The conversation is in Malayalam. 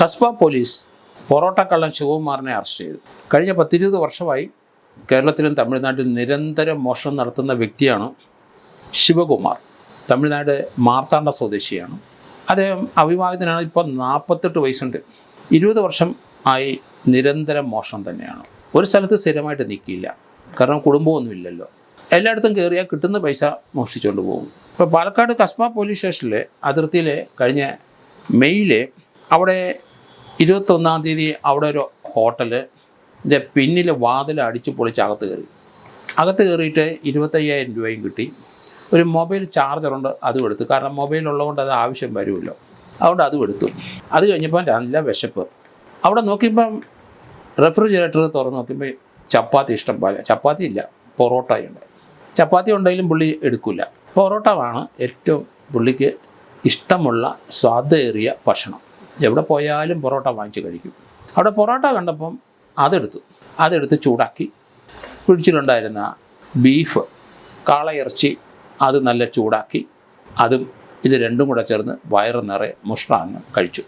കസ്ബ പോലീസ് പൊറോട്ട കള്ളൻ ശിവകുമാറിനെ അറസ്റ്റ് ചെയ്തു. കഴിഞ്ഞ 10-20 വർഷമായി കേരളത്തിലും തമിഴ്നാട്ടിലും നിരന്തരം മോഷണം നടത്തുന്ന വ്യക്തിയാണ് ശിവകുമാർ. തമിഴ്നാട് മാർത്താണ്ഡ സ്വദേശിയാണ്. അദ്ദേഹം അവിവാഹിതനാണ്. ഇപ്പോൾ 48 വയസ്സുണ്ട്. 20 വർഷം ആയി നിരന്തരം മോഷണം തന്നെയാണ്. ഒരു സ്ഥലത്ത് സ്ഥിരമായിട്ട് നിൽക്കില്ല, കാരണം കുടുംബമൊന്നുമില്ലല്ലോ. എല്ലായിടത്തും കയറിയാൽ കിട്ടുന്ന പൈസ മോഷ്ടിച്ചുകൊണ്ട് പോകും. ഇപ്പോൾ പാലക്കാട് കസ്ബ പോലീസ് സ്റ്റേഷനിലെ അതിർത്തിയിൽ കഴിഞ്ഞ മെയ്യിൽ അവിടെ 21-ാം തീയതി അവിടെ ഒരു ഹോട്ടലിൻ്റെ പിന്നിൽ വാതിൽ അടിച്ച് പൊളിച്ച് അകത്ത് കയറിയിട്ട് 25,000 രൂപയും കിട്ടി. ഒരു മൊബൈൽ ചാർജറുണ്ട്, അതും എടുത്തു. കാരണം മൊബൈൽ ഉള്ളതുകൊണ്ട് അത് ആവശ്യം വരുമല്ലോ, അതുകൊണ്ട് അതും എടുത്തു. അത് കഴിഞ്ഞപ്പോൾ നല്ല വിശപ്പ്. അവിടെ നോക്കിയപ്പം റെഫ്രിജറേറ്റർ തുറന്ന് നോക്കിയപ്പോൾ ചപ്പാത്തി ഇഷ്ടം പോലെ. ചപ്പാത്തി ഇല്ല, പൊറോട്ടയുണ്ട്. ചപ്പാത്തി ഉണ്ടെങ്കിലും പുള്ളി എടുക്കില്ല. പൊറോട്ടയാണ് ഏറ്റവും പുള്ളിക്ക് ഇഷ്ടമുള്ള സ്വാദേറിയ ഭക്ഷണം. എവിടെ പോയാലും പൊറോട്ട വാങ്ങിച്ച് കഴിക്കും. അവിടെ പൊറോട്ട കണ്ടപ്പം അതെടുത്ത് ചൂടാക്കി. ഫ്രിഡ്ജിലുണ്ടായിരുന്ന ബീഫ്, കാളയിറച്ചി, അത് നല്ല ചൂടാക്കി അതും ഇത് രണ്ടും കൂടെ ചേർന്ന് വയറ് നിറയെ മുഷ്ടാന്ന് കഴിച്ചു.